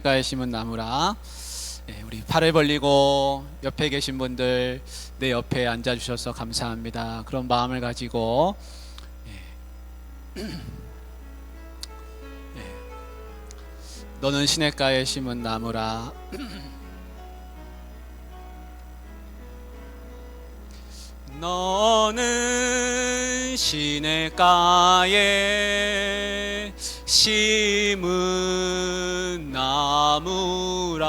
가에 심은 나무라. 우리 팔을 벌리고 옆에 계신 분들 내 옆에 앉아주셔서 감사합니다. 그런 마음을 가지고 너는 시냇가에 심은 나무라. 너는 시냇가에 심은 나무라.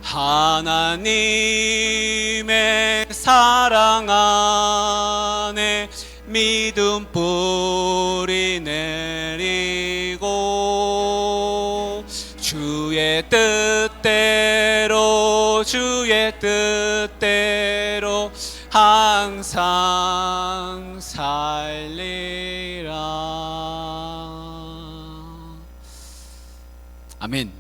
하나님의 사랑 안에 믿음 뿌리 내리고 주의 뜻대로 항상 살리라. 아멘.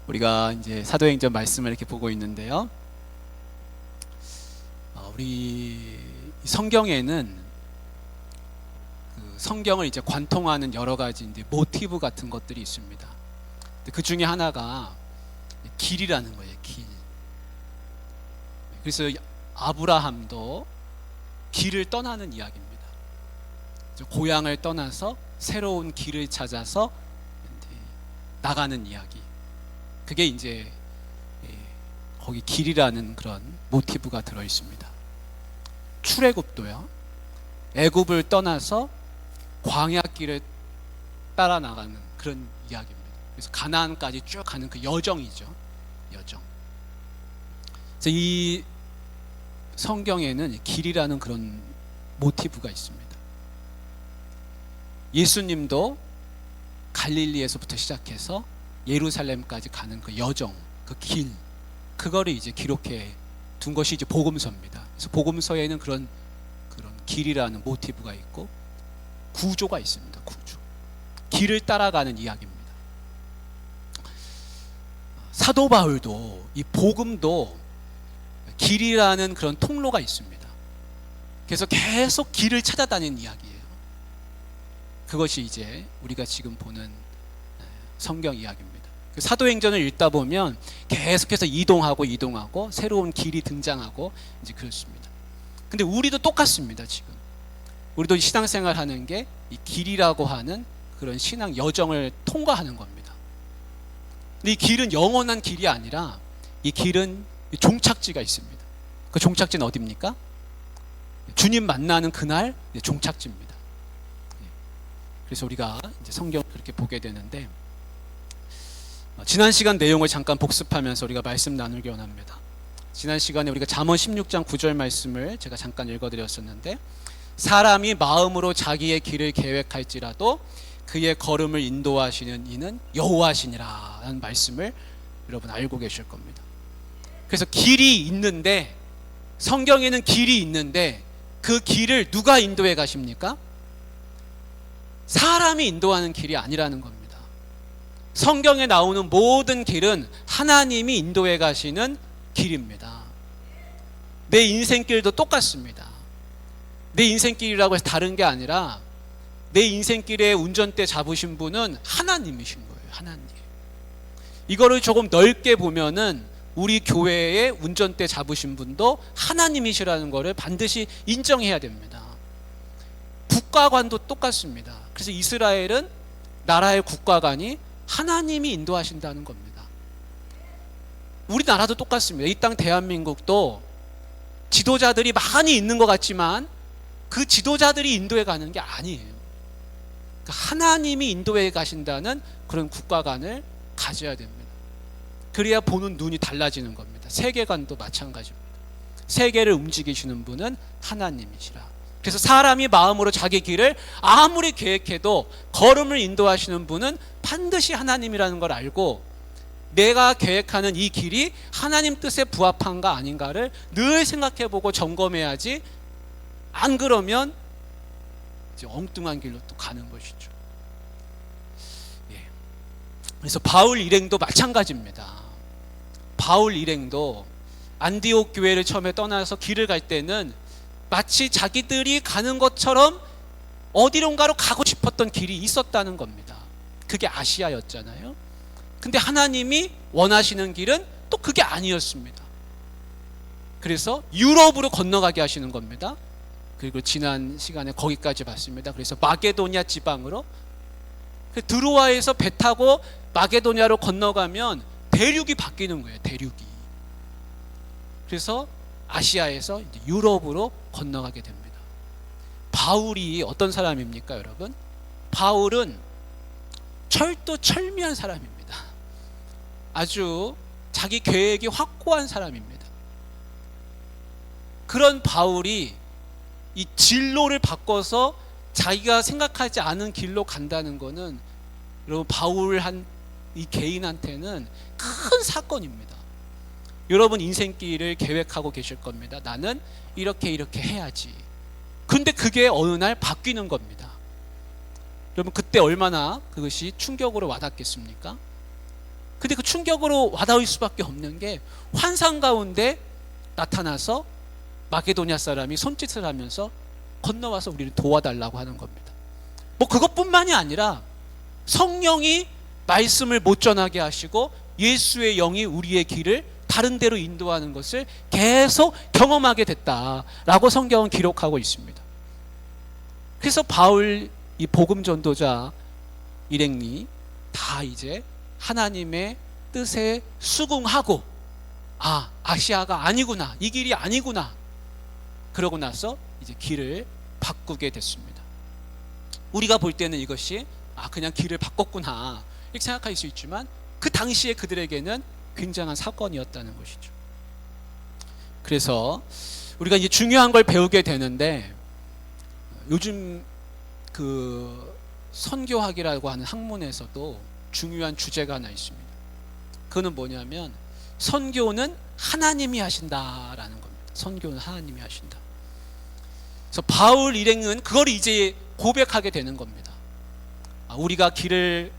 우리가 이제 사도행전 말씀을 이렇게 보고 있는데요. 우리 성경에는 성경을 이제 관통하는 여러 가지 이제 모티브 같은 것들이 있습니다. 그 중에 하나가 길이라는 거예요. 길. 그래서 아브라함도 길을 떠나는 이야기입니다. 고향을 떠나서 새로운 길을 찾아서 나가는 이야기. 그게 이제 거기 길이라는 그런 모티브가 들어 있습니다. 출애굽도요. 애굽을 떠나서 광야길을 따라 나가는 그런 이야기입니다. 그래서 가나안까지 쭉 가는 그 여정이죠. 여정. 그래서 이 성경에는 길이라는 그런 모티브가 있습니다. 예수님도 갈릴리에서부터 시작해서 예루살렘까지 가는 그 여정, 그 길, 그거를 이제 기록해 둔 것이 이제 복음서입니다. 그래서 복음서에는 그런 길이라는 모티브가 있고 구조가 있습니다. 구조. 길을 따라가는 이야기입니다. 사도 바울도 이 복음도 길이라는 그런 통로가 있습니다. 그래서 계속 길을 찾아다니는 이야기예요. 그것이 이제 우리가 지금 보는 성경 이야기입니다. 사도행전을 읽다 보면 계속해서 이동하고 새로운 길이 등장하고 이제 그렇습니다. 근데 우리도 똑같습니다. 지금 우리도 신앙생활 하는 게 이 길이라고 하는 그런 신앙 여정을 통과하는 겁니다. 근데 이 길은 영원한 길이 아니라 이 길은 종착지가 있습니다. 그 종착지는 어디입니까? 주님 만나는 그날 종착지입니다. 그래서 우리가 이제 성경을 그렇게 보게 되는데, 지난 시간 내용을 잠깐 복습하면서 우리가 말씀 나누기 원합니다. 지난 시간에 우리가 잠언 16장 9절 말씀을 제가 잠깐 읽어드렸었는데, 사람이 마음으로 자기의 길을 계획할지라도 그의 걸음을 인도하시는 이는 여호와시니라 라는 말씀을 여러분 알고 계실 겁니다. 그래서 길이 있는데, 성경에는 길이 있는데 그 길을 누가 인도해 가십니까? 사람이 인도하는 길이 아니라는 겁니다. 성경에 나오는 모든 길은 하나님이 인도해 가시는 길입니다. 내 인생길도 똑같습니다. 내 인생길이라고 해서 다른 게 아니라 내 인생길의 운전대 잡으신 분은 하나님이신 거예요. 하나님. 이거를 조금 넓게 보면은 우리 교회의 운전대 잡으신 분도 하나님이시라는 것을 반드시 인정해야 됩니다. 국가관도 똑같습니다. 그래서 이스라엘은 나라의 국가관이 하나님이 인도하신다는 겁니다. 우리나라도 똑같습니다. 이 땅 대한민국도 지도자들이 많이 있는 것 같지만 그 지도자들이 인도해 가는 게 아니에요. 그러니까 하나님이 인도해 가신다는 그런 국가관을 가져야 됩니다. 그래야 보는 눈이 달라지는 겁니다. 세계관도 마찬가지입니다. 세계를 움직이시는 분은 하나님이시라. 그래서 사람이 마음으로 자기 길을 아무리 계획해도 걸음을 인도하시는 분은 반드시 하나님이라는 걸 알고 내가 계획하는 이 길이 하나님 뜻에 부합한가 아닌가를 늘 생각해보고 점검해야지, 안 그러면 이제 엉뚱한 길로 또 가는 것이죠. 그래서 바울 일행도 마찬가지입니다. 바울 일행도 안디옥 교회를 처음에 떠나서 길을 갈 때는 마치 자기들이 가는 것처럼 어디론가로 가고 싶었던 길이 있었다는 겁니다. 그게 아시아였잖아요. 근데 하나님이 원하시는 길은 또 그게 아니었습니다. 그래서 유럽으로 건너가게 하시는 겁니다. 그리고 지난 시간에 거기까지 봤습니다. 그래서 마게도냐 지방으로, 드로아에서 배 타고 마게도냐로 건너가면 대륙이 바뀌는 거예요. 대륙이. 그래서 아시아에서 이제 유럽으로 건너가게 됩니다. 바울이 어떤 사람입니까, 여러분? 바울은 철두철미한 사람입니다. 아주 자기 계획이 확고한 사람입니다. 그런 바울이 이 진로를 바꿔서 자기가 생각하지 않은 길로 간다는 것은 여러분 바울 이 개인한테는 큰 사건입니다. 여러분 인생길을 계획하고 계실 겁니다. 나는 이렇게 해야지. 근데 그게 어느 날 바뀌는 겁니다. 여러분 그때 얼마나 그것이 충격으로 와닿겠습니까? 근데 그 충격으로 와닿을 수밖에 없는 게 환상 가운데 나타나서 마게도냐 사람이 손짓을 하면서 건너와서 우리를 도와달라고 하는 겁니다. 뭐 그것뿐만이 아니라 성령이 말씀을 못 전하게 하시고 예수의 영이 우리의 길을 다른 데로 인도하는 것을 계속 경험하게 됐다라고 성경은 기록하고 있습니다. 그래서 바울 이 복음 전도자 일행이 다 이제 하나님의 뜻에 수긍하고 아시아가 아니구나, 이 길이 아니구나, 그러고 나서 이제 길을 바꾸게 됐습니다. 우리가 볼 때는 이것이 그냥 길을 바꿨구나 이렇게 생각할 수 있지만 그 당시에 그들에게는 굉장한 사건이었다는 것이죠. 그래서 우리가 이제 중요한 걸 배우게 되는데, 요즘 그 선교학이라고 하는 학문에서도 중요한 주제가 하나 있습니다. 그거는 뭐냐면 선교는 하나님이 하신다라는 겁니다. 선교는 하나님이 하신다. 그래서 바울 일행은 그걸 이제 고백하게 되는 겁니다. 우리가 길을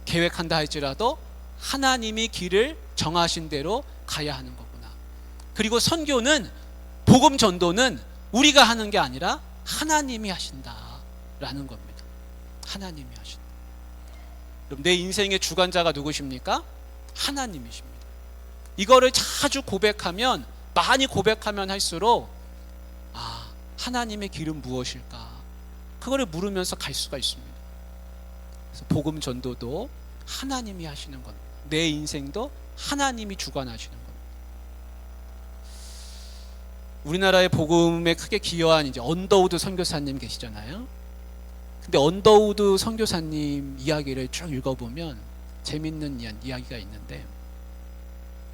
계획한다 할지라도 하나님이 길을 정하신 대로 가야 하는 거구나. 그리고 선교는, 복음 전도는 우리가 하는 게 아니라 하나님이 하신다라는 겁니다. 하나님이 하신다. 그럼 내 인생의 주관자가 누구십니까? 하나님이십니다. 이거를 자주 고백하면, 많이 고백하면 할수록 하나님의 길은 무엇일까? 그거를 물으면서 갈 수가 있습니다. 그래서 복음 전도도 하나님이 하시는 겁니다. 내 인생도 하나님이 주관하시는 겁니다. 우리나라의 복음에 크게 기여한 이제 언더우드 선교사님 계시잖아요. 근데 언더우드 선교사님 이야기를 쭉 읽어보면 재밌는 이야기가 있는데,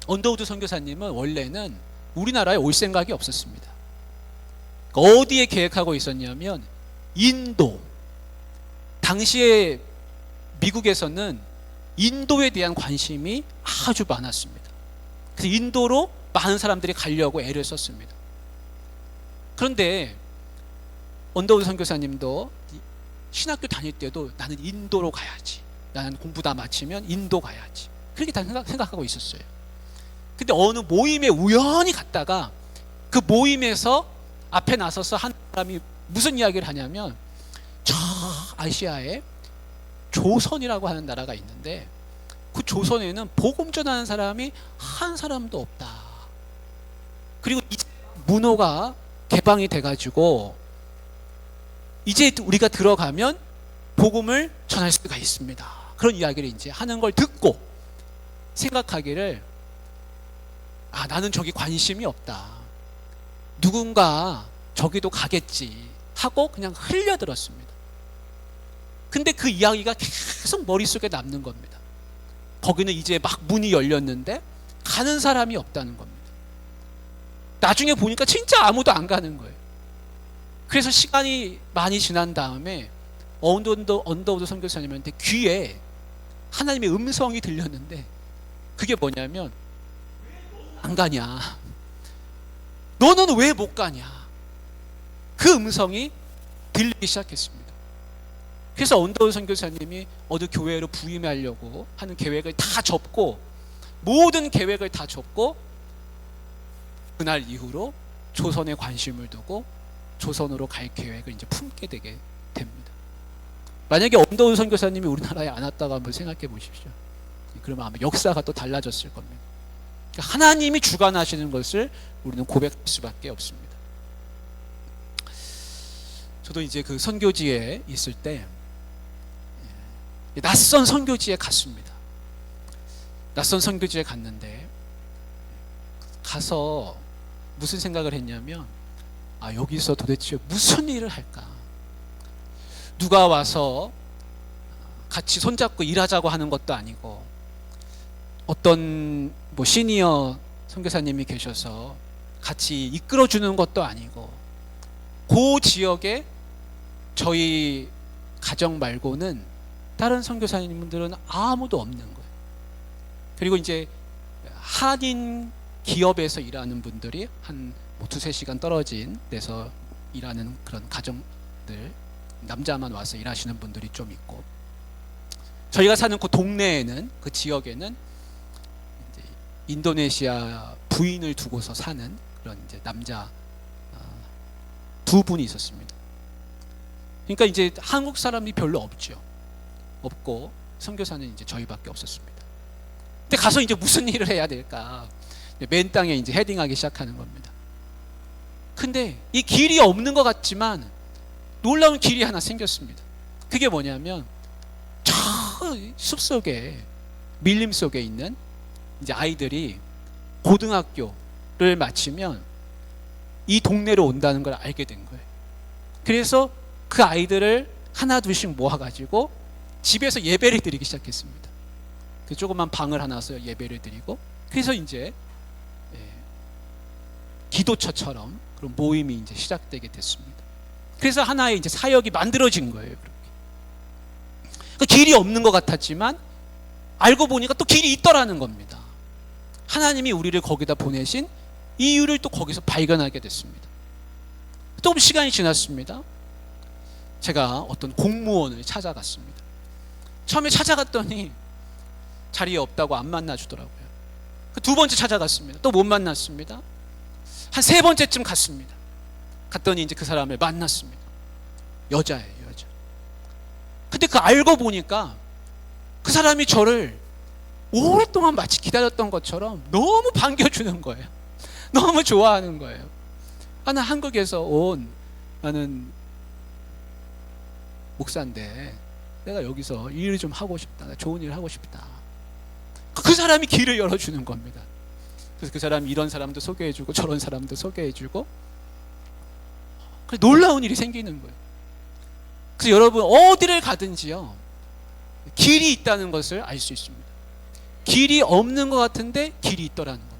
언더우드 선교사님은 원래는 우리나라에 올 생각이 없었습니다. 어디에 계획하고 있었냐면 인도. 당시에 미국에서는 인도에 대한 관심이 아주 많았습니다. 그래서 인도로 많은 사람들이 가려고 애를 썼습니다. 그런데 언더우드 선교사님도 신학교 다닐 때도 나는 인도로 가야지, 나는 공부 다 마치면 인도 가야지, 그렇게 다 생각하고 있었어요. 근데 어느 모임에 우연히 갔다가 그 모임에서 앞에 나서서 한 사람이 무슨 이야기를 하냐면, 저 아시아에 조선이라고 하는 나라가 있는데 그 조선에는 복음 전하는 사람이 한 사람도 없다. 그리고 이제 문호가 개방이 돼가지고 이제 우리가 들어가면 복음을 전할 수가 있습니다. 그런 이야기를 이제 하는 걸 듣고 생각하기를, 나는 저기 관심이 없다, 누군가 저기도 가겠지 하고 그냥 흘려들었습니다. 근데 그 이야기가 계속 머릿속에 남는 겁니다. 거기는 이제 막 문이 열렸는데 가는 사람이 없다는 겁니다. 나중에 보니까 진짜 아무도 안 가는 거예요. 그래서 시간이 많이 지난 다음에 언더우드 선교사님한테 귀에 하나님의 음성이 들렸는데, 그게 뭐냐면, 안 가냐, 너는 왜 못 가냐, 그 음성이 들리기 시작했습니다. 그래서 언더우드 선교사님이 어느 교회로 부임하려고 하는 계획을 다 접고, 모든 계획을 다 접고 그날 이후로 조선에 관심을 두고 조선으로 갈 계획을 이제 품게 되게 됩니다. 만약에 엄도훈 선교사님이 우리나라에 안 왔다고 한번 생각해 보십시오. 그러면 아마 역사가 또 달라졌을 겁니다. 그러니까 하나님이 주관하시는 것을 우리는 고백할 수밖에 없습니다. 저도 이제 그 선교지에 있을 때 낯선 선교지에 갔습니다. 낯선 선교지에 갔는데 가서 무슨 생각을 했냐면 여기서 도대체 무슨 일을 할까? 누가 와서 같이 손잡고 일하자고 하는 것도 아니고 어떤 시니어 선교사님이 계셔서 같이 이끌어주는 것도 아니고 그 지역에 저희 가정 말고는 다른 선교사님들은 아무도 없는 거예요. 그리고 이제 한인 기업에서 일하는 분들이 한 두세 시간 떨어진 데서 일하는 그런 가정들, 남자만 와서 일하시는 분들이 좀 있고, 저희가 사는 그 동네에는, 그 지역에는 이제 인도네시아 부인을 두고서 사는 그런 이제 남자 두 분이 있었습니다. 그러니까 이제 한국 사람이 별로 없고 선교사는 이제 저희밖에 없었습니다. 근데 가서 이제 무슨 일을 해야 될까? 맨 땅에 이제 헤딩하기 시작하는 겁니다. 근데 이 길이 없는 것 같지만 놀라운 길이 하나 생겼습니다. 그게 뭐냐면 저 숲속에, 밀림 속에 있는 이제 아이들이 고등학교를 마치면 이 동네로 온다는 걸 알게 된 거예요. 그래서 그 아이들을 하나 둘씩 모아가지고 집에서 예배를 드리기 시작했습니다. 그 조그만 방을 하나서 예배를 드리고, 그래서 이제 기도처처럼 그런 모임이 이제 시작되게 됐습니다. 그래서 하나의 이제 사역이 만들어진 거예요. 그 길이 없는 것 같았지만 알고 보니까 또 길이 있더라는 겁니다. 하나님이 우리를 거기다 보내신 이유를 또 거기서 발견하게 됐습니다. 또 시간이 지났습니다. 제가 어떤 공무원을 찾아갔습니다. 처음에 찾아갔더니 자리에 없다고 안 만나주더라고요. 두 번째 찾아갔습니다. 또 못 만났습니다. 한 세 번째쯤 갔습니다. 갔더니 이제 그 사람을 만났습니다. 여자예요, 여자. 근데 그 알고 보니까 그 사람이 저를 오랫동안 마치 기다렸던 것처럼 너무 반겨주는 거예요. 너무 좋아하는 거예요. 나는 한국에서 온, 나는 목사인데 내가 여기서 일을 좀 하고 싶다. 나 좋은 일을 하고 싶다. 그 사람이 길을 열어주는 겁니다. 그래서 그 사람이 이런 사람도 소개해주고 저런 사람도 소개해주고, 놀라운 일이 생기는 거예요. 그래서 여러분 어디를 가든지요, 길이 있다는 것을 알 수 있습니다. 길이 없는 것 같은데 길이 있더라는 겁니다.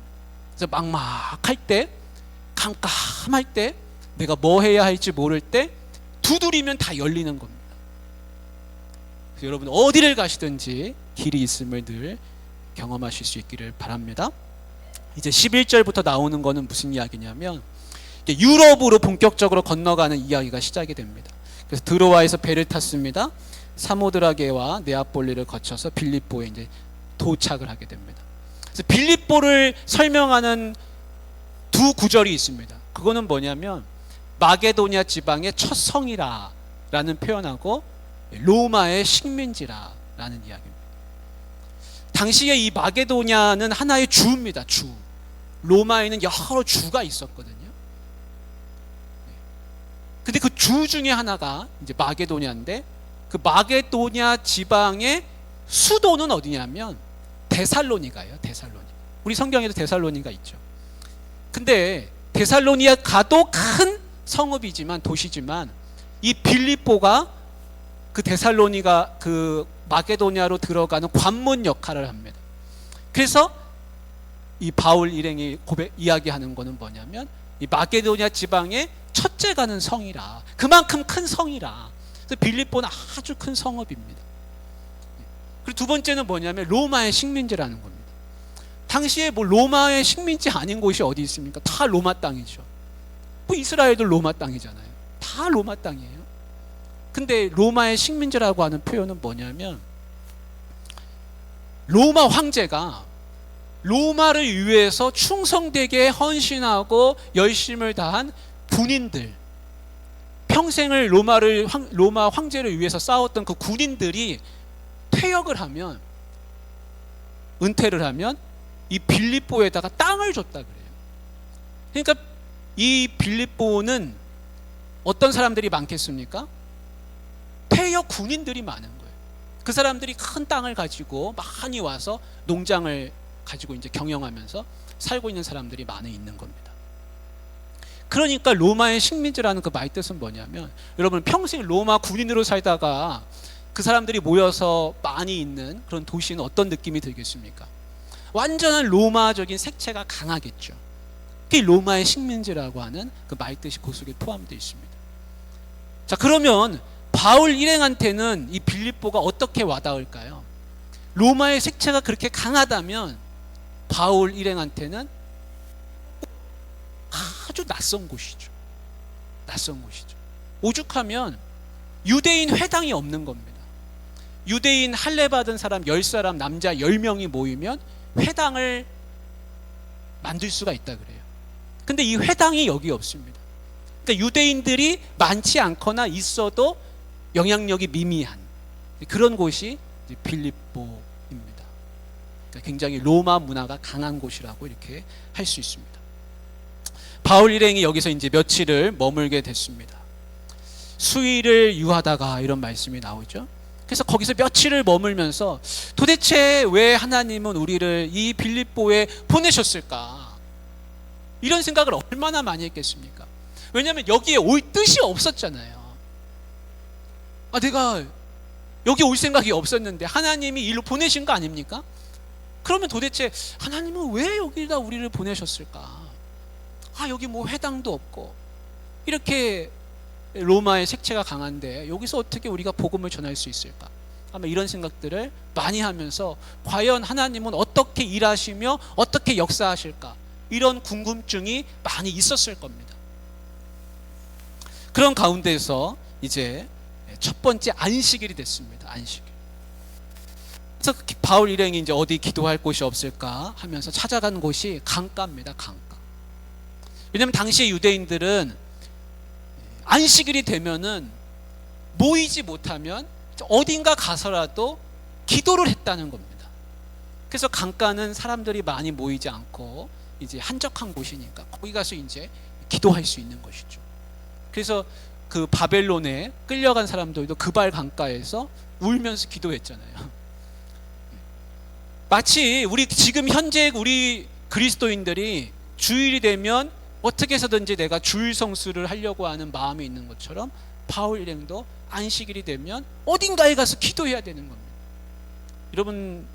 그래서 막막할 때, 깜깜할 때, 내가 뭐 해야 할지 모를 때 두드리면 다 열리는 겁니다. 그래서 여러분 어디를 가시든지 길이 있음을 늘 경험하실 수 있기를 바랍니다. 이제 11절부터 나오는 거는 무슨 이야기냐면 유럽으로 본격적으로 건너가는 이야기가 시작이 됩니다. 그래서 드로아에서 배를 탔습니다. 사모드라게와 네아폴리를 거쳐서 빌립보에 이제 도착을 하게 됩니다. 그래서 빌립보를 설명하는 두 구절이 있습니다. 그거는 뭐냐면 마게도냐 지방의 첫 성이라라는 표현하고 로마의 식민지라라는 이야기입니다. 당시에 이 마게도냐는 하나의 주입니다. 주. 로마에는 여러 주가 있었거든요. 근데 그 주 중에 하나가 이제 마게도냐인데, 그 마게도냐 지방의 수도는 어디냐면 데살로니가예요. 데살로니가. 우리 성경에도 데살로니가 있죠. 근데 데살로니가도 큰 성읍이지만, 도시지만, 이 빌립보가 그 데살로니가 그 마게도냐로 들어가는 관문 역할을 합니다. 그래서 이 바울 일행이 이야기하는 거는 뭐냐면 이 마게도냐 지방의 첫째 가는 성이라, 그만큼 큰 성이라. 그래서 빌립보는 아주 큰 성읍입니다. 그리고 두 번째는 뭐냐면 로마의 식민지라는 겁니다. 당시에 뭐 로마의 식민지 아닌 곳이 어디 있습니까? 다 로마 땅이죠. 뭐 이스라엘도 로마 땅이잖아요. 다 로마 땅이에요. 근데 로마의 식민지라고 하는 표현은 뭐냐면 로마 황제가 로마를 위해서 충성되게 헌신하고 열심을 다한 군인들, 평생을 로마 황제를 위해서 싸웠던 그 군인들이 퇴역을 하면, 은퇴를 하면 이 빌립보에다가 땅을 줬다 그래요. 그러니까 이 빌립보는 어떤 사람들이 많겠습니까? 퇴역 군인들이 많은 거예요. 그 사람들이 큰 땅을 가지고 많이 와서 농장을 가지고 이제 경영하면서 살고 있는 사람들이 많이 있는 겁니다. 그러니까 로마의 식민지라는 그 말 뜻은 뭐냐면, 여러분 평생 로마 군인으로 살다가 그 사람들이 모여서 많이 있는 그런 도시는 어떤 느낌이 들겠습니까? 완전한 로마적인 색채가 강하겠죠. 그게 로마의 식민지라고 하는 그 말 뜻이 그 속에 포함되어 있습니다. 자, 그러면 바울 일행한테는 이 빌립보가 어떻게 와닿을까요? 로마의 색채가 그렇게 강하다면 바울 일행한테는 아주 낯선 곳이죠. 낯선 곳이죠. 오죽하면 유대인 회당이 없는 겁니다. 유대인 할례 받은 사람 10사람, 남자 10명이 모이면 회당을 만들 수가 있다 그래요. 근데 이 회당이 여기 없습니다. 그러니까 유대인들이 많지 않거나 있어도 영향력이 미미한 그런 곳이 빌립보입니다. 그러니까 굉장히 로마 문화가 강한 곳이라고 이렇게 할 수 있습니다. 바울 일행이 여기서 이제 며칠을 머물게 됐습니다. 수일을 유하다가 이런 말씀이 나오죠. 그래서 거기서 며칠을 머물면서 도대체 왜 하나님은 우리를 이 빌립보에 보내셨을까? 이런 생각을 얼마나 많이 했겠습니까? 왜냐하면 여기에 올 뜻이 없었잖아요. 내가 여기 올 생각이 없었는데 하나님이 일로 보내신 거 아닙니까? 그러면 도대체 하나님은 왜 여기다 우리를 보내셨을까? 여기 뭐 회당도 없고 이렇게 로마의 색채가 강한데 여기서 어떻게 우리가 복음을 전할 수 있을까? 아마 이런 생각들을 많이 하면서 과연 하나님은 어떻게 일하시며 어떻게 역사하실까? 이런 궁금증이 많이 있었을 겁니다. 그런 가운데서 이제 첫 번째 안식일이 됐습니다. 안식일. 그래서 바울 일행이 이제 어디 기도할 곳이 없을까 하면서 찾아간 곳이 강가입니다. 강가. 왜냐하면 당시의 유대인들은 안식일이 되면은 모이지 못하면 어딘가 가서라도 기도를 했다는 겁니다. 그래서 강가는 사람들이 많이 모이지 않고 이제 한적한 곳이니까 거기 가서 이제 기도할 수 있는 것이죠. 그래서 그 바벨론에 끌려간 사람들도 그발 강가에서 울면서 기도했잖아요. 마치 우리 지금 현재 우리 그리스도인들이 주일이 되면 어떻게 해서든지 내가 주일 성수를 하려고 하는 마음이 있는 것처럼 바울 일행도 안식일이 되면 어딘가에 가서 기도해야 되는 겁니다. 여러분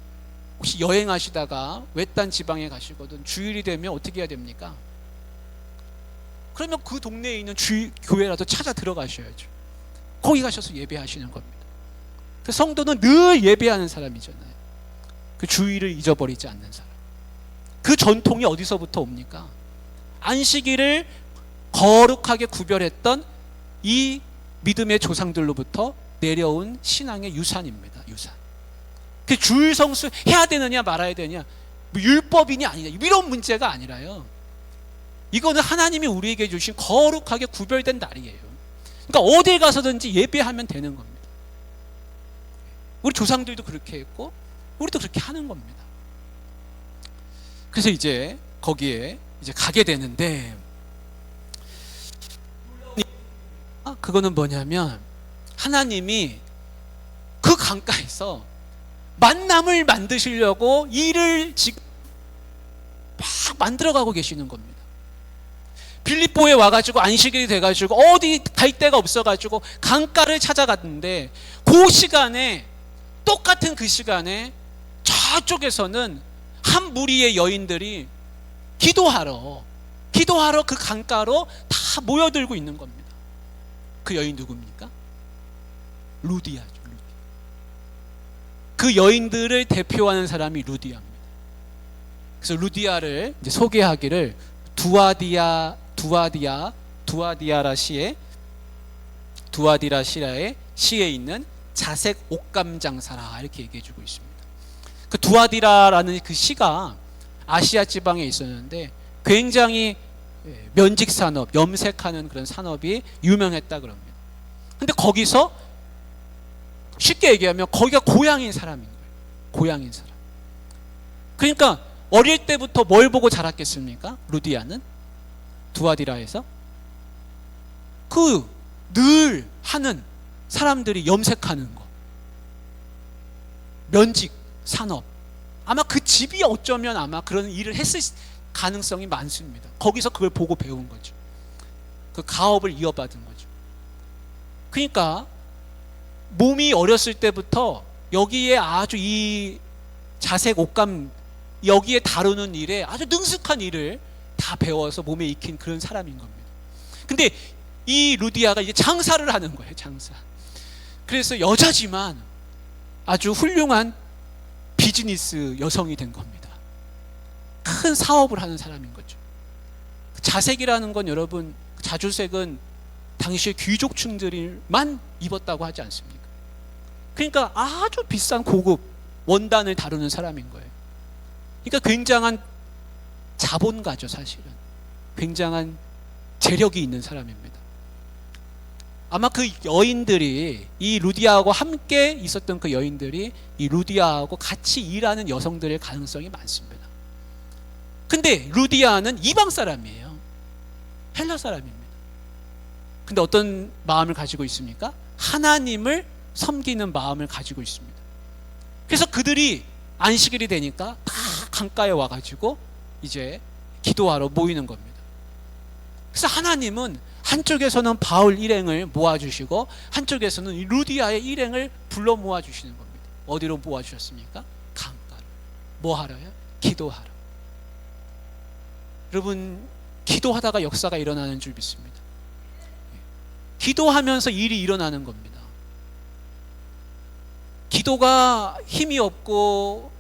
혹시 여행하시다가 외딴 지방에 가시거든 주일이 되면 어떻게 해야 됩니까? 그러면 그 동네에 있는 교회라도 찾아 들어가셔야죠. 거기 가셔서 예배하시는 겁니다. 그 성도는 늘 예배하는 사람이잖아요. 그 주일을 잊어버리지 않는 사람. 그 전통이 어디서부터 옵니까? 안식일을 거룩하게 구별했던 이 믿음의 조상들로부터 내려온 신앙의 유산입니다. 유산. 그 주일 성수 해야 되느냐 말아야 되느냐, 율법이냐 아니냐 이런 문제가 아니라요. 이거는 하나님이 우리에게 주신 거룩하게 구별된 날이에요. 그러니까 어딜 가서든지 예배하면 되는 겁니다. 우리 조상들도 그렇게 했고 우리도 그렇게 하는 겁니다. 그래서 이제 거기에 이제 가게 되는데 그거는 뭐냐면 하나님이 그 강가에서 만남을 만드시려고 일을 지금 막 만들어가고 계시는 겁니다. 빌립보에 와가지고 안식일이 돼가지고 어디 갈 데가 없어가지고 강가를 찾아갔는데 그 시간에 똑같은 그 시간에 저쪽에서는 한 무리의 여인들이 기도하러 그 강가로 다 모여들고 있는 겁니다. 그 여인 누굽니까? 루디아죠. 루디아. 그 여인들을 대표하는 사람이 루디아입니다. 그래서 루디아를 이제 소개하기를 두아디라시라의 시에 있는 자색 옷감 장사라 이렇게 얘기해주고 있습니다. 그 두아디라라는 그 시가 아시아 지방에 있었는데 굉장히 면직 산업, 염색하는 그런 산업이 유명했다 그럽니다. 근데 거기서 쉽게 얘기하면 거기가 고향인 사람인 거예요. 고향인 사람. 그러니까 어릴 때부터 뭘 보고 자랐겠습니까? 루디아는 두아디라에서 그 늘 하는 사람들이 염색하는 거, 면직 산업, 아마 그 집이 어쩌면 아마 그런 일을 했을 가능성이 많습니다. 거기서 그걸 보고 배운 거죠. 그 가업을 이어받은 거죠. 그러니까 몸이 어렸을 때부터 여기에 아주 이 자색 옷감 여기에 다루는 일에 아주 능숙한 일을 다 배워서 몸에 익힌 그런 사람인 겁니다. 근데 이 루디아가 이제 장사를 하는 거예요. 장사. 그래서 여자지만 아주 훌륭한 비즈니스 여성이 된 겁니다. 큰 사업을 하는 사람인 거죠. 자색이라는 건 여러분, 자주색은 당시의 귀족층들만 입었다고 하지 않습니까? 그러니까 아주 비싼 고급 원단을 다루는 사람인 거예요. 그러니까 굉장한 자본가죠, 사실은. 굉장한 재력이 있는 사람입니다. 아마 그 여인들이, 이 루디아하고 함께 있었던 그 여인들이 이 루디아하고 같이 일하는 여성들의 가능성이 많습니다. 근데 루디아는 이방 사람이에요. 헬라 사람입니다. 근데 어떤 마음을 가지고 있습니까? 하나님을 섬기는 마음을 가지고 있습니다. 그래서 그들이 안식일이 되니까 다 강가에 와가지고 이제 기도하러 모이는 겁니다. 그래서 하나님은 한쪽에서는 바울 일행을 모아주시고 한쪽에서는 루디아의 일행을 불러 모아주시는 겁니다. 어디로 모아주셨습니까? 강가로. 뭐 하러요? 기도하러. 여러분, 기도하다가 역사가 일어나는 줄 믿습니다. 기도하면서 일이 일어나는 겁니다. 기도가 힘이 없고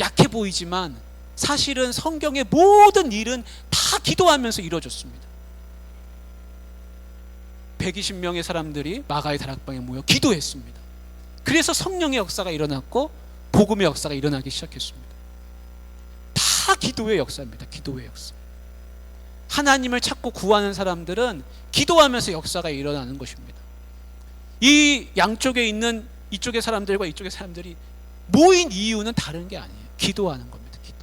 약해 보이지만 사실은 성경의 모든 일은 다 기도하면서 이루어졌습니다. 120명의 사람들이 마가의 다락방에 모여 기도했습니다. 그래서 성령의 역사가 일어났고 복음의 역사가 일어나기 시작했습니다. 다 기도의 역사입니다. 기도의 역사. 하나님을 찾고 구하는 사람들은 기도하면서 역사가 일어나는 것입니다. 이 양쪽에 있는 이쪽의 사람들과 이쪽의 사람들이 모인 이유는 다른 게 아니에요. 기도하는 겁니다. 기도.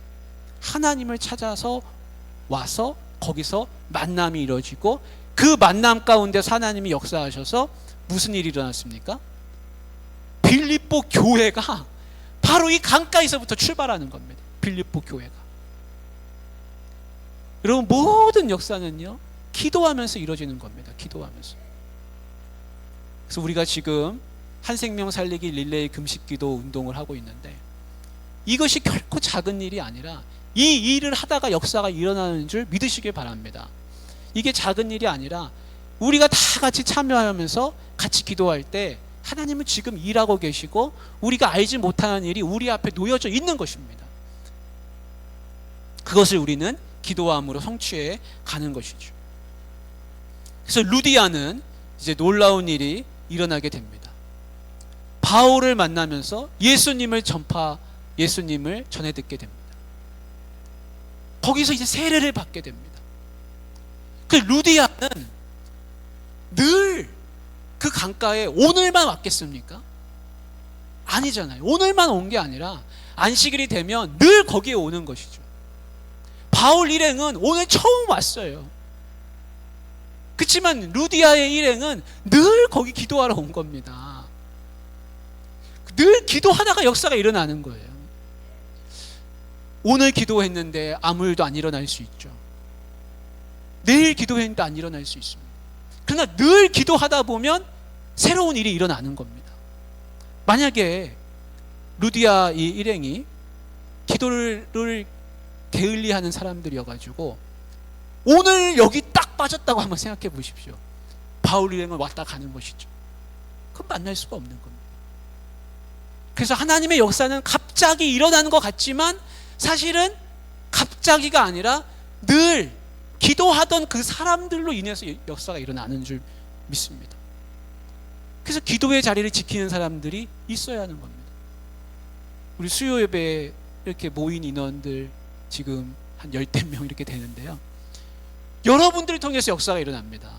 하나님을 찾아서 와서 거기서 만남이 이루어지고 그 만남 가운데서 하나님이 역사하셔서 무슨 일이 일어났습니까? 빌립보 교회가 바로 이 강가에서부터 출발하는 겁니다. 빌립보 교회가. 여러분, 모든 역사는요 기도하면서 이루어지는 겁니다. 기도하면서. 그래서 우리가 지금 한 생명 살리기 릴레이 금식기도 운동을 하고 있는데 이것이 결코 작은 일이 아니라 이 일을 하다가 역사가 일어나는 줄 믿으시길 바랍니다. 이게 작은 일이 아니라 우리가 다 같이 참여하면서 같이 기도할 때 하나님은 지금 일하고 계시고 우리가 알지 못하는 일이 우리 앞에 놓여져 있는 것입니다. 그것을 우리는 기도함으로 성취해 가는 것이죠. 그래서 루디아는 이제 놀라운 일이 일어나게 됩니다. 바울을 만나면서 예수님을 전해 듣게 됩니다. 거기서 이제 세례를 받게 됩니다. 그 루디아는 늘 그 강가에 오늘만 왔겠습니까? 아니잖아요. 오늘만 온 게 아니라 안식일이 되면 늘 거기에 오는 것이죠. 바울 일행은 오늘 처음 왔어요. 그렇지만 루디아의 일행은 늘 거기 기도하러 온 겁니다. 늘 기도하다가 역사가 일어나는 거예요. 오늘 기도했는데 아무 일도 안 일어날 수 있죠. 내일 기도했는데 안 일어날 수 있습니다. 그러나 늘 기도하다 보면 새로운 일이 일어나는 겁니다. 만약에 루디아 이 일행이 기도를 게을리하는 사람들이어가지고 오늘 여기 딱 빠졌다고 한번 생각해 보십시오. 바울 일행은 왔다 가는 것이죠. 그건 만날 수가 없는 겁니다. 그래서 하나님의 역사는 갑자기 일어나는 것 같지만 사실은 갑자기가 아니라 늘 기도하던 그 사람들로 인해서 역사가 일어나는 줄 믿습니다. 그래서 기도의 자리를 지키는 사람들이 있어야 하는 겁니다. 우리 수요 예배에 이렇게 모인 인원들 지금 한 10명 이렇게 되는데요. 여러분들을 통해서 역사가 일어납니다.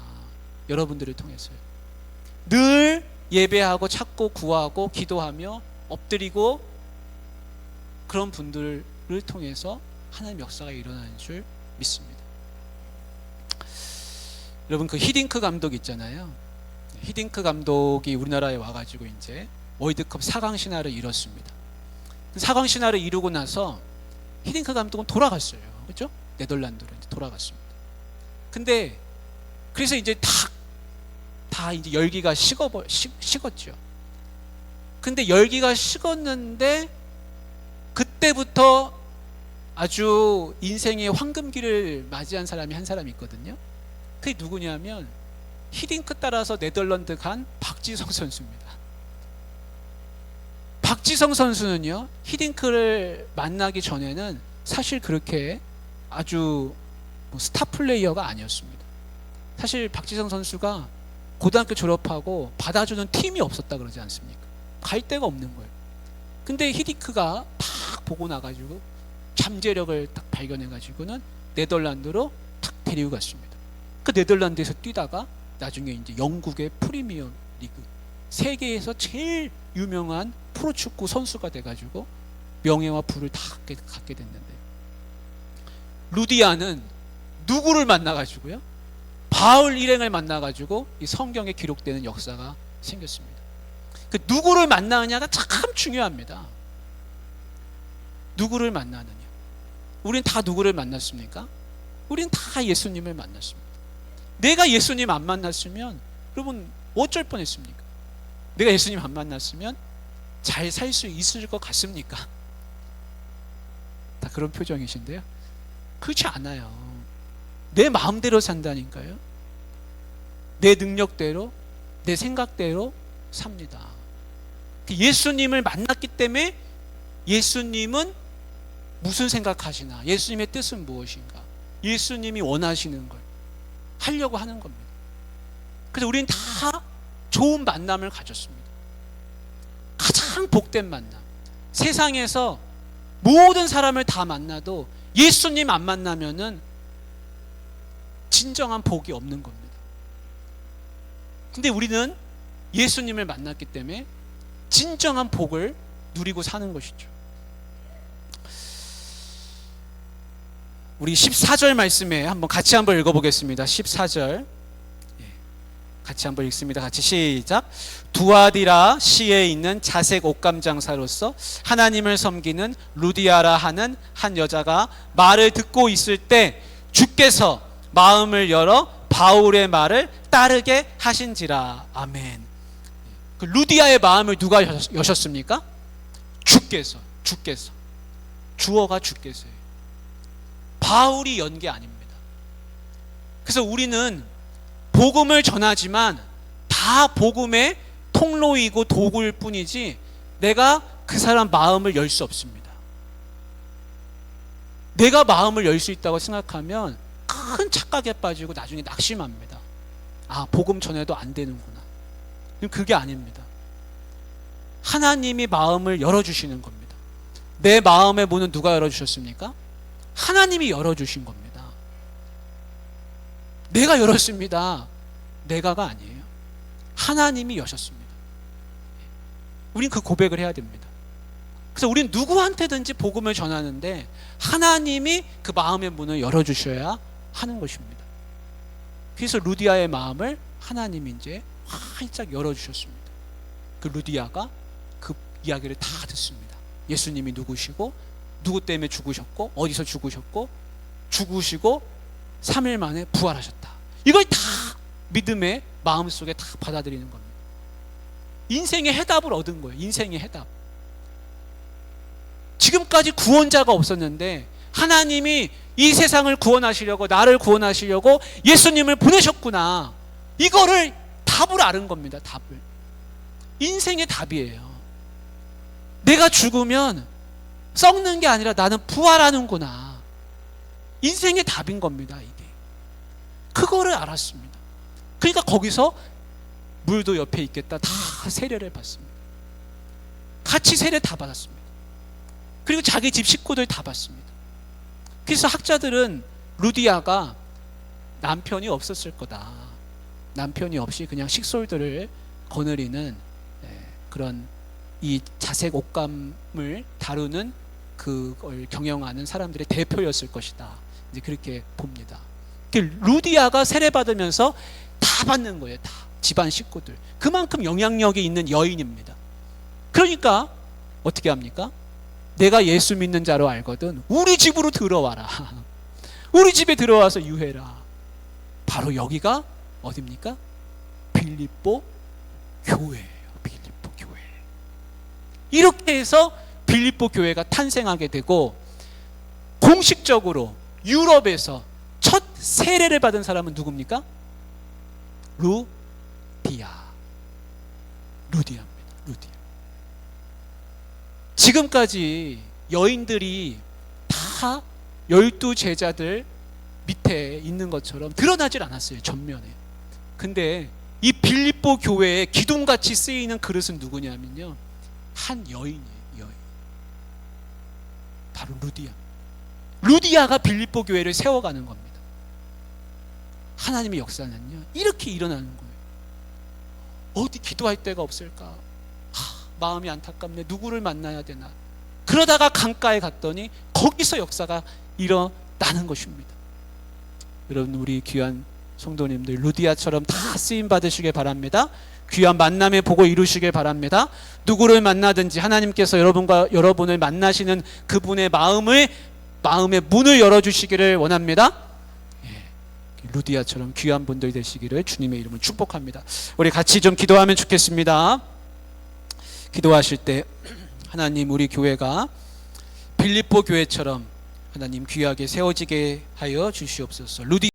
여러분들을 통해서요. 늘 예배하고 찾고 구하고 기도하며 엎드리고 그런 분들을 통해서 하나님 역사가 일어나는 줄 믿습니다. 여러분, 그 히딩크 감독 있잖아요. 히딩크 감독이 우리나라에 와가지고 이제 월드컵 4강 신화를 이뤘습니다. 4강 신화를 이루고 나서 히딩크 감독은 돌아갔어요. 그렇죠? 네덜란드로 이제 돌아갔습니다. 근데 그래서 이제 다 이제 열기가 식었죠. 근데 열기가 식었는데 그때부터 아주 인생의 황금기를 맞이한 사람이 한 사람이 있거든요. 그게 누구냐면 히딩크 따라서 네덜란드 간 박지성 선수입니다. 박지성 선수는요, 히딩크를 만나기 전에는 사실 그렇게 아주 스타 플레이어가 아니었습니다. 사실 박지성 선수가 고등학교 졸업하고 받아주는 팀이 없었다 그러지 않습니까? 갈 데가 없는 거예요. 근데 히딩크가 탁 보고 나가지고 잠재력을 딱 발견해가지고는 네덜란드로 탁 데리고 갔습니다. 그 네덜란드에서 뛰다가 나중에 이제 영국의 프리미어 리그, 세계에서 제일 유명한 프로축구 선수가 돼가지고 명예와 부를 다 갖게 됐는데, 루디아는 누구를 만나가지고요? 바울 일행을 만나가지고 이 성경에 기록되는 역사가 생겼습니다. 그 누구를 만나느냐가 참 중요합니다. 누구를 만나느냐. 우린 다 누구를 만났습니까? 우린 다 예수님을 만났습니다. 내가 예수님 안 만났으면 여러분 어쩔 뻔했습니까? 내가 예수님 안 만났으면 잘 살 수 있을 것 같습니까? 다 그런 표정이신데요. 그렇지 않아요. 내 마음대로 산다니까요. 내 능력대로, 내 생각대로 삽니다. 예수님을 만났기 때문에 예수님은 무슨 생각하시나, 예수님의 뜻은 무엇인가, 예수님이 원하시는 걸 하려고 하는 겁니다. 그래서 우리는 다 좋은 만남을 가졌습니다. 가장 복된 만남. 세상에서 모든 사람을 다 만나도 예수님 안 만나면은 진정한 복이 없는 겁니다. 근데 우리는 예수님을 만났기 때문에 진정한 복을 누리고 사는 것이죠. 우리 14절 말씀에 같이 한번 읽어보겠습니다. 14절 같이 한번 읽습니다. 같이 시작. 두아디라 시에 있는 자색 옷감 장사로서 하나님을 섬기는 루디아라 하는 한 여자가 말을 듣고 있을 때 주께서 마음을 열어 바울의 말을 따르게 하신지라. 아멘. 그 루디아의 마음을 누가 여셨습니까? 주께서. 주어가 주께서예요. 바울이 연 게 아닙니다. 그래서 우리는 복음을 전하지만 다 복음의 통로이고 도구일 뿐이지 내가 그 사람 마음을 열 수 없습니다. 내가 마음을 열 수 있다고 생각하면 큰 착각에 빠지고 나중에 낙심합니다. 아, 복음 전해도 안 되는구나. 그게 아닙니다. 하나님이 마음을 열어주시는 겁니다. 내 마음의 문은 누가 열어주셨습니까? 하나님이 열어주신 겁니다. 내가 열었습니다. 내가가 아니에요. 하나님이 여셨습니다. 우린 그 고백을 해야 됩니다. 그래서 우린 누구한테든지 복음을 전하는데 하나님이 그 마음의 문을 열어주셔야 하는 것입니다. 그래서 루디아의 마음을 하나님이 이제 활짝 열어주셨습니다. 그 루디아가 그 이야기를 다 듣습니다. 예수님이 누구시고 누구 때문에 죽으셨고 어디서 죽으셨고 죽으시고 3일 만에 부활하셨다. 이걸 다 믿음의 마음속에 다 받아들이는 겁니다. 인생의 해답을 얻은 거예요. 인생의 해답. 지금까지 구원자가 없었는데 하나님이 이 세상을 구원하시려고, 나를 구원하시려고 예수님을 보내셨구나. 이거를 답을 아는 겁니다. 답을. 인생의 답이에요. 내가 죽으면 썩는 게 아니라 나는 부활하는구나. 인생의 답인 겁니다. 이게. 그거를 알았습니다. 그러니까 거기서 물도 옆에 있겠다 다 세례를 받습니다. 같이 세례 다 받았습니다. 그리고 자기 집 식구들 다 받습니다. 그래서 학자들은 루디아가 남편이 없었을 거다. 남편이 없이 그냥 식솔들을 거느리는 그런 이 자색 옷감을 다루는 그걸 경영하는 사람들의 대표였을 것이다. 이제 그렇게 봅니다. 루디아가 세례받으면서 다 받는 거예요. 다 집안 식구들. 그만큼 영향력이 있는 여인입니다. 그러니까 어떻게 합니까? 내가 예수 믿는 자로 알거든 우리 집으로 들어와라. 우리 집에 들어와서 유해라. 바로 여기가 어디입니까? 빌립보 교회예요. 빌립보 교회. 이렇게 해서 빌립보 교회가 탄생하게 되고, 공식적으로 유럽에서 첫 세례를 받은 사람은 누굽니까? 루디아입니다. 루디아. 지금까지 여인들이 다 12제자들 밑에 있는 것처럼 드러나질 않았어요, 전면에. 근데 이 빌립보 교회에 기둥같이 쓰이는 그릇은 누구냐면요, 한 여인이에요. 여인. 바로 루디아. 루디아가 빌립보 교회를 세워가는 겁니다. 하나님의 역사는요 이렇게 일어나는 거예요. 어디 기도할 데가 없을까? 마음이 안타깝네. 누구를 만나야 되나? 그러다가 강가에 갔더니 거기서 역사가 일어나는 것입니다. 여러분, 우리 귀한 성도님들 루디아처럼 다 쓰임 받으시길 바랍니다. 귀한 만남의 복을 이루시길 바랍니다. 누구를 만나든지 하나님께서 여러분과 여러분을 만나시는 그분의 마음의 문을 열어주시기를 원합니다. 루디아처럼 귀한 분들 되시기를 주님의 이름으로 축복합니다. 우리 같이 좀 기도하면 좋겠습니다. 기도하실 때 하나님, 우리 교회가 빌립보 교회처럼 하나님 귀하게 세워지게 하여 주시옵소서.